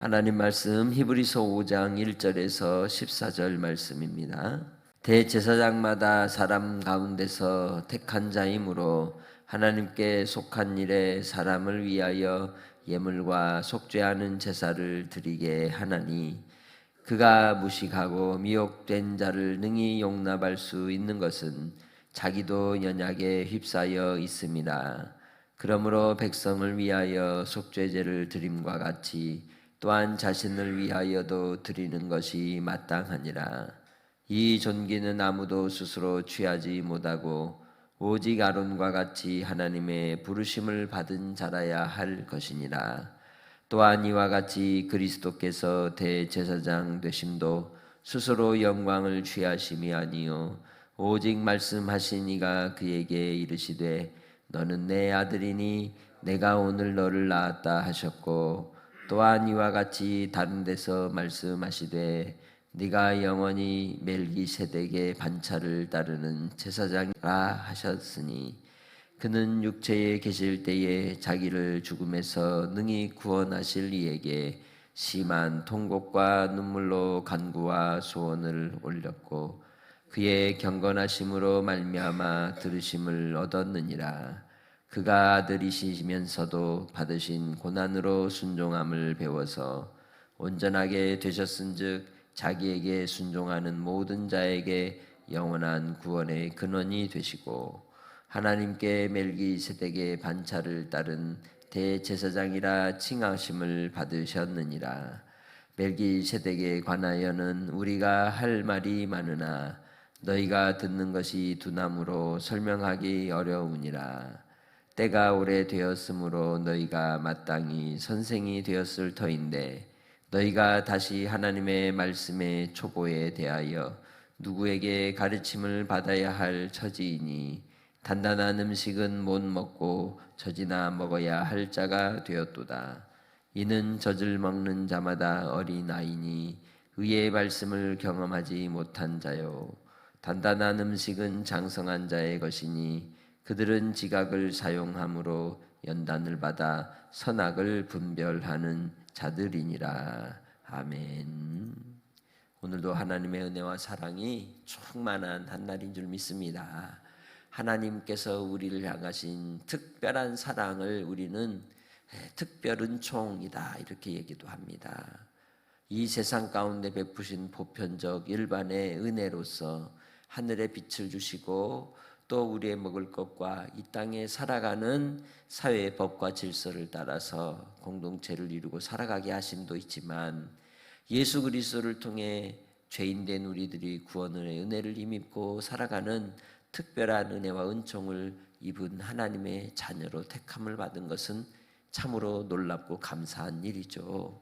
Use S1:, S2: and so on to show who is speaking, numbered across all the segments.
S1: 하나님 말씀 히브리서 5장 1절에서 14절 말씀입니다. 대제사장마다 사람 가운데서 택한 자이므로 하나님께 속한 일에 사람을 위하여 예물과 속죄하는 제사를 드리게 하나니 그가 무식하고 미혹된 자를 능히 용납할 수 있는 것은 자기도 연약에 휩싸여 있음이라. 그러므로 백성을 위하여 속죄제를 드림과 같이 또한 자신을 위하여도 드리는 것이 마땅하니라. 이 존귀는 아무도 스스로 취하지 못하고 오직 아론과 같이 하나님의 부르심을 받은 자라야 할 것이니라. 또한 이와 같이 그리스도께서 대제사장 되심도 스스로 영광을 취하심이 아니요 오직 말씀하신 이가 그에게 이르시되 너는 내 아들이니 내가 오늘 너를 낳았다 하셨고, 또한 이와 같이 다른 데서 말씀하시되 네가 영원히 멜기세덱의 반차를 따르는 제사장이라 하셨으니 그는 육체에 계실 때에 자기를 죽음에서 능히 구원하실 이에게 심한 통곡과 눈물로 간구와 소원을 올렸고 그의 경건하심으로 말미암아 들으심을 얻었느니라. 그가 아들이시면서도 받으신 고난으로 순종함을 배워서 온전하게 되셨은즉 자기에게 순종하는 모든 자에게 영원한 구원의 근원이 되시고 하나님께 멜기세덱의 반차를 따른 대제사장이라 칭하심을 받으셨느니라. 멜기세덱에 관하여는 우리가 할 말이 많으나 너희가 듣는 것이 두나무로 설명하기 어려우니라. 때가 오래되었으므로 너희가 마땅히 선생이 되었을 터인데 너희가 다시 하나님의 말씀의 초보에 대하여 누구에게 가르침을 받아야 할 처지이니 단단한 음식은 못 먹고 젖이나 먹어야 할 자가 되었도다. 이는 젖을 먹는 자마다 어린아이니 의의 말씀을 경험하지 못한 자요 단단한 음식은 장성한 자의 것이니 그들은 지각을 사용함으로 연단을 받아 선악을 분별하는 자들이니라. 아멘. 오늘도 하나님의 은혜와 사랑이 충만한 한 날인 줄 믿습니다. 하나님께서 우리를 향하신 특별한 사랑을 우리는 특별 은총이다 이렇게 얘기도 합니다. 이 세상 가운데 베푸신 보편적 일반의 은혜로서 하늘의 빛을 주시고 또 우리의 먹을 것과 이 땅에 살아가는 사회의 법과 질서를 따라서 공동체를 이루고 살아가게 하심도 있지만 예수 그리스도를 통해 죄인된 우리들이 구원의 은혜를 힘입고 살아가는 특별한 은혜와 은총을 입은 하나님의 자녀로 택함을 받은 것은 참으로 놀랍고 감사한 일이죠.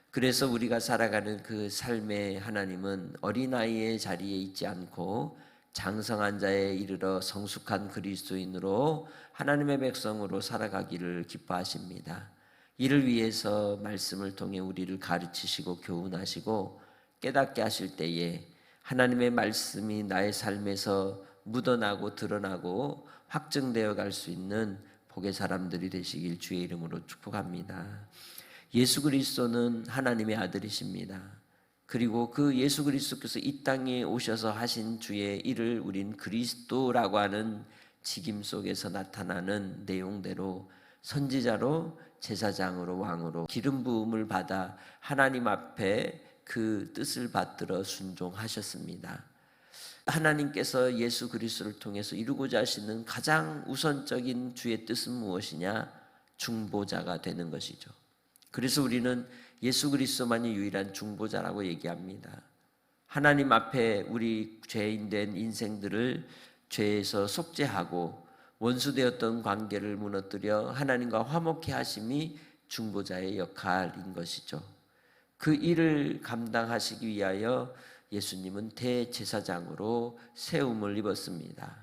S1: 그래서 우리가 살아가는 그 삶의 하나님은 어린아이의 자리에 있지 않고 장성한 자에 이르러 성숙한 그리스도인으로 하나님의 백성으로 살아가기를 기뻐하십니다. 이를 위해서 말씀을 통해 우리를 가르치시고 교훈하시고 깨닫게 하실 때에 하나님의 말씀이 나의 삶에서 묻어나고 드러나고 확증되어 갈 수 있는 복의 사람들이 되시길 주의 이름으로 축복합니다. 예수 그리스도는 하나님의 아들이십니다. 그리고 그 예수 그리스도께서 이 땅에 오셔서 하신 주의 일을 우린 그리스도라고 하는 직임 속에서 나타나는 내용대로 선지자로 제사장으로 왕으로 기름 부음을 받아 하나님 앞에 그 뜻을 받들어 순종하셨습니다. 하나님께서 예수 그리스도를 통해서 이루고자 하시는 가장 우선적인 주의 뜻은 무엇이냐? 중보자가 되는 것이죠. 그래서 우리는 예수 그리스도만이 유일한 중보자라고 얘기합니다. 하나님 앞에 우리 죄인된 인생들을 죄에서 속죄하고 원수되었던 관계를 무너뜨려 하나님과 화목케 하심이 중보자의 역할인 것이죠. 그 일을 감당하시기 위하여 예수님은 대제사장으로 세움을 입었습니다.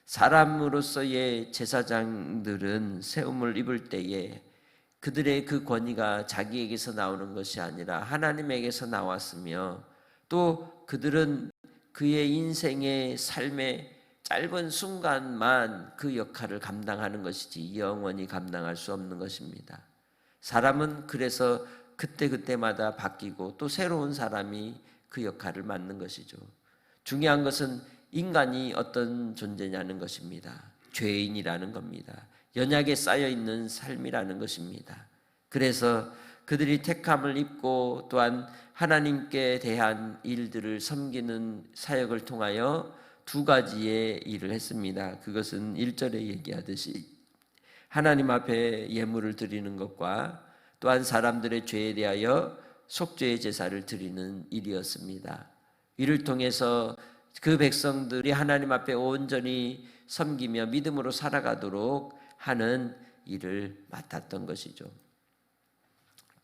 S1: 사람으로서의 제사장들은 세움을 입을 때에 그들의 그 권위가 자기에게서 나오는 것이 아니라 하나님에게서 나왔으며 또 그들은 그의 인생의 삶의 짧은 순간만 그 역할을 감당하는 것이지 영원히 감당할 수 없는 것입니다. 사람은 그래서 그때그때마다 바뀌고 또 새로운 사람이 그 역할을 맡는 것이죠. 중요한 것은 인간이 어떤 존재냐는 것입니다. 죄인이라는 겁니다. 연약에 쌓여있는 삶이라는 것입니다. 그래서 그들이 택함을 입고 또한 하나님께 대한 일들을 섬기는 사역을 통하여 두 가지의 일을 했습니다. 그것은 1절에 얘기하듯이 하나님 앞에 예물을 드리는 것과 또한 사람들의 죄에 대하여 속죄의 제사를 드리는 일이었습니다. 이를 통해서 그 백성들이 하나님 앞에 온전히 섬기며 믿음으로 살아가도록 하는 일을 맡았던 것이죠.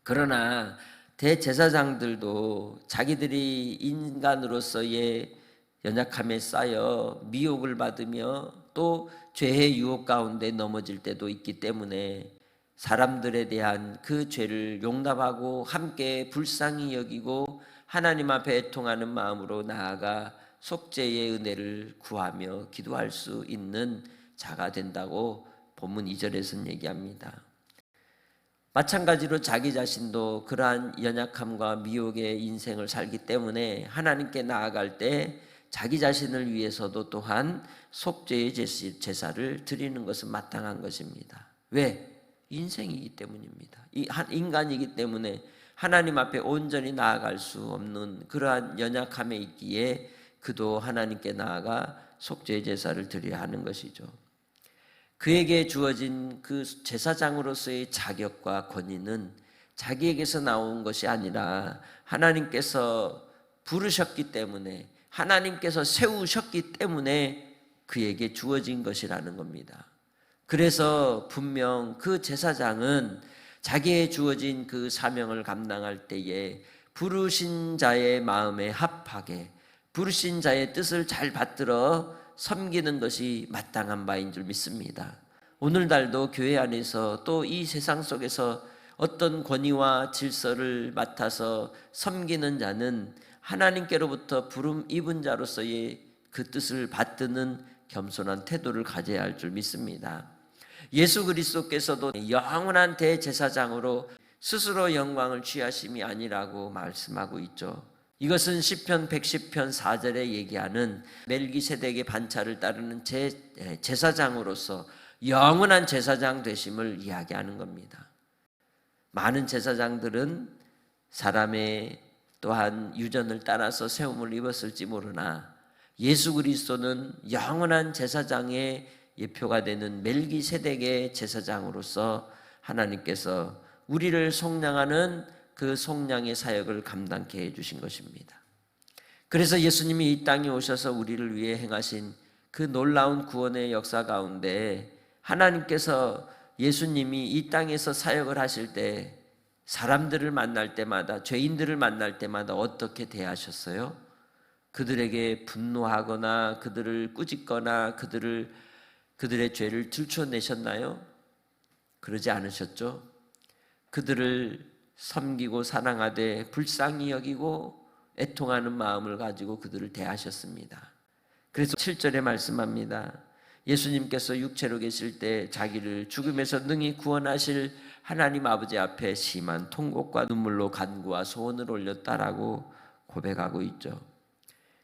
S1: 그러나 대제사장들도 자기들이 인간으로서의 연약함에 쌓여 미혹을 받으며 또 죄의 유혹 가운데 넘어질 때도 있기 때문에 사람들에 대한 그 죄를 용납하고 함께 불쌍히 여기고 하나님 앞에 애통하는 마음으로 나아가 속죄의 은혜를 구하며 기도할 수 있는 자가 된다고 본문 2절에서는 얘기합니다. 마찬가지로 자기 자신도 그러한 연약함과 미혹의 인생을 살기 때문에 하나님께 나아갈 때 자기 자신을 위해서도 또한 속죄의 제사를 드리는 것은 마땅한 것입니다. 왜? 인생이기 때문입니다. 인간이기 때문에 하나님 앞에 온전히 나아갈 수 없는 그러한 연약함에 있기에 그도 하나님께 나아가 속죄의 제사를 드려야 하는 것이죠. 그에게 주어진 그 제사장으로서의 자격과 권위는 자기에게서 나온 것이 아니라 하나님께서 부르셨기 때문에 하나님께서 세우셨기 때문에 그에게 주어진 것이라는 겁니다. 그래서 분명 그 제사장은 자기에 주어진 그 사명을 감당할 때에 부르신 자의 마음에 합하게 부르신 자의 뜻을 잘 받들어 섬기는 것이 마땅한 바인 줄 믿습니다. 오늘날도 교회 안에서 또 이 세상 속에서 어떤 권위와 질서를 맡아서 섬기는 자는 하나님께로부터 부름 입은 자로서의 그 뜻을 받드는 겸손한 태도를 가져야 할 줄 믿습니다. 예수 그리스도께서도 영원한 대제사장으로 스스로 영광을 취하심이 아니라고 말씀하고 있죠. 이것은 시편 110편 4절에 얘기하는 멜기세덱의 반차를 따르는 제사장으로서 영원한 제사장 되심을 이야기하는 겁니다. 많은 제사장들은 사람의 또한 유전을 따라서 세움을 입었을지 모르나 예수 그리스도는 영원한 제사장의 예표가 되는 멜기세덱의 제사장으로서 하나님께서 우리를 속량하는 그 속량의 사역을 감당케 해주신 것입니다. 그래서 예수님이 이 땅에 오셔서 우리를 위해 행하신 그 놀라운 구원의 역사 가운데 하나님께서 예수님이 이 땅에서 사역을 하실 때 사람들을 만날 때마다 죄인들을 만날 때마다 어떻게 대하셨어요? 그들에게 분노하거나 그들을 꾸짖거나 그들의 죄를 들춰내셨나요? 그러지 않으셨죠? 그들을 섬기고 사랑하되 불쌍히 여기고 애통하는 마음을 가지고 그들을 대하셨습니다. 그래서 7절에 말씀합니다. 예수님께서 육체로 계실 때 자기를 죽음에서 능히 구원하실 하나님 아버지 앞에 심한 통곡과 눈물로 간구와 소원을 올렸다라고 고백하고 있죠.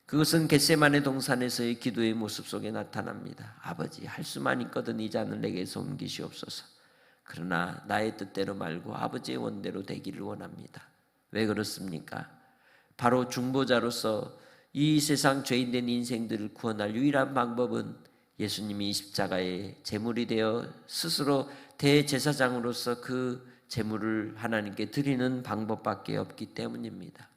S1: 그것은 겟세마네 동산에서의 기도의 모습 속에 나타납니다. 아버지, 할 수만 있거든 이 잔을 내게서 옮기시옵소서. 그러나 나의 뜻대로 말고 아버지의 원대로 되기를 원합니다. 왜 그렇습니까? 바로 중보자로서 이 세상 죄인된 인생들을 구원할 유일한 방법은 예수님이 십자가의 제물이 되어 스스로 대제사장으로서 그 제물을 하나님께 드리는 방법밖에 없기 때문입니다.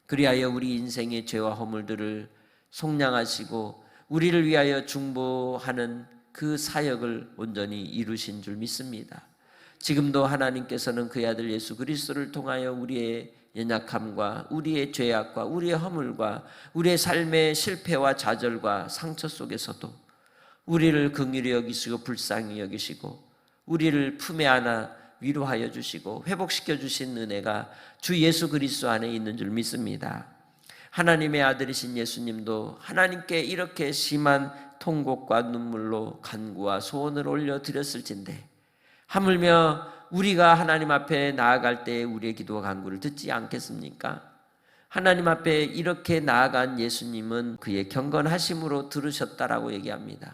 S1: 그리하여 우리 인생의 죄와 허물들을 속량하시고 우리를 위하여 중보하는 그 사역을 온전히 이루신 줄 믿습니다. 지금도 하나님께서는 그의 아들 예수 그리스도를 통하여 우리의 연약함과 우리의 죄악과 우리의 허물과 우리의 삶의 실패와 좌절과 상처 속에서도 우리를 긍휼히 여기시고 불쌍히 여기시고 우리를 품에 안아 위로하여 주시고 회복시켜 주신 은혜가 주 예수 그리스도 안에 있는 줄 믿습니다. 하나님의 아들이신 예수님도 하나님께 이렇게 심한 통곡과 눈물로 간구와 소원을 올려드렸을진데 하물며 우리가 하나님 앞에 나아갈 때 우리의 기도와 간구를 듣지 않겠습니까? 하나님 앞에 이렇게 나아간 예수님은 그의 경건하심으로 들으셨다라고 얘기합니다.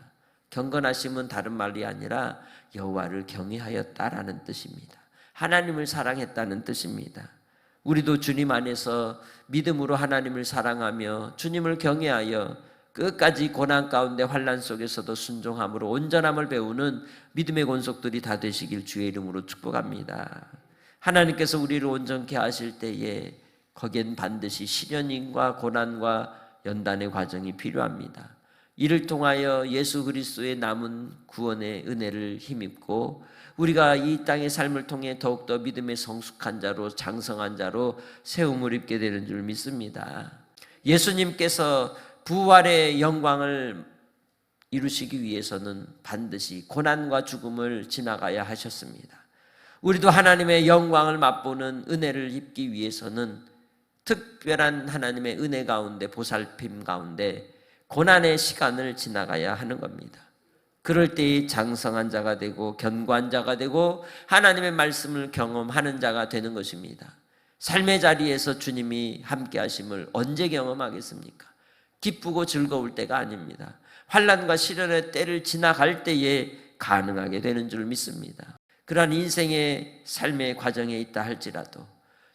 S1: 경건하심은 다른 말이 아니라 여호와를 경외하였다라는 뜻입니다. 하나님을 사랑했다는 뜻입니다. 우리도 주님 안에서 믿음으로 하나님을 사랑하며 주님을 경외하여 끝까지 고난 가운데 환난 속에서도 순종함으로 온전함을 배우는 믿음의 권속들이 다 되시길 주의 이름으로 축복합니다. 하나님께서 우리를 온전케 하실 때에 거기엔 반드시 시련과 고난과 연단의 과정이 필요합니다. 이를 통하여 예수 그리스도의 남은 구원의 은혜를 힘입고 우리가 이 땅의 삶을 통해 더욱더 믿음의 성숙한 자로 장성한 자로 세움을 입게 되는 줄 믿습니다. 예수님께서 부활의 영광을 이루시기 위해서는 반드시 고난과 죽음을 지나가야 하셨습니다. 우리도 하나님의 영광을 맛보는 은혜를 입기 위해서는 특별한 하나님의 은혜 가운데 보살핌 가운데 고난의 시간을 지나가야 하는 겁니다. 그럴 때에 장성한 자가 되고 견고한 자가 되고 하나님의 말씀을 경험하는 자가 되는 것입니다. 삶의 자리에서 주님이 함께 하심을 언제 경험하겠습니까? 기쁘고 즐거울 때가 아닙니다. 환난과 시련의 때를 지나갈 때에 가능하게 되는 줄 믿습니다. 그러한 인생의 삶의 과정에 있다 할지라도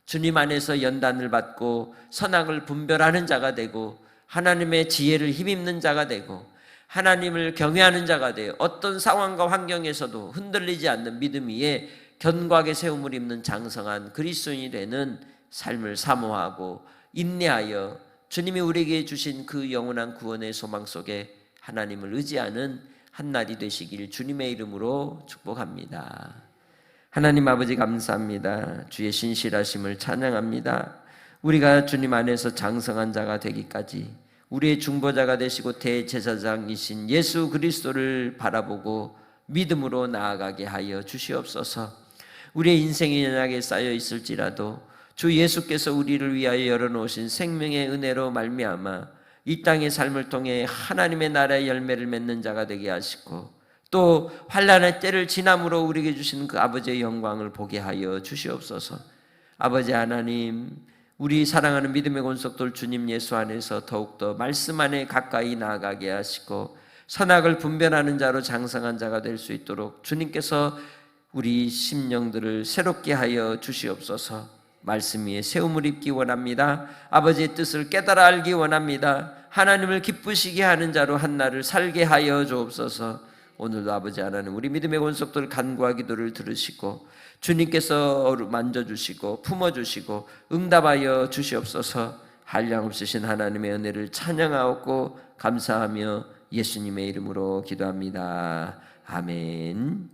S1: 주님 안에서 연단을 받고 선악을 분별하는 자가 되고 하나님의 지혜를 힘입는 자가 되고 하나님을 경외하는 자가 되어 어떤 상황과 환경에서도 흔들리지 않는 믿음 위에 견고하게 세움을 입는 장성한 그리스도인이 되는 삶을 사모하고 인내하여 주님이 우리에게 주신 그 영원한 구원의 소망 속에 하나님을 의지하는 한날이 되시길 주님의 이름으로 축복합니다. 하나님 아버지 감사합니다. 주의 신실하심을 찬양합니다. 우리가 주님 안에서 장성한 자가 되기까지 우리의 중보자가 되시고 대제사장이신 예수 그리스도를 바라보고 믿음으로 나아가게 하여 주시옵소서. 우리의 인생이 연약에 쌓여 있을지라도 주 예수께서 우리를 위하여 열어놓으신 생명의 은혜로 말미암아 이 땅의 삶을 통해 하나님의 나라의 열매를 맺는 자가 되게 하시고 또 환난의 때를 지남으로 우리에게 주신 그 아버지의 영광을 보게 하여 주시옵소서. 아버지 하나님, 우리 사랑하는 믿음의 권속들 주님 예수 안에서 더욱더 말씀 안에 가까이 나아가게 하시고 선악을 분별하는 자로 장성한 자가 될 수 있도록 주님께서 우리 심령들을 새롭게 하여 주시옵소서. 말씀 위에 세움을 입기 원합니다. 아버지의 뜻을 깨달아 알기 원합니다. 하나님을 기쁘시게 하는 자로 한날을 살게 하여 주옵소서. 오늘도 아버지 하나님 우리 믿음의 권속들 간구와 기도를 들으시고 주님께서 만져주시고 품어주시고 응답하여 주시옵소서. 한량 없으신 하나님의 은혜를 찬양하옵고 감사하며 예수님의 이름으로 기도합니다. 아멘.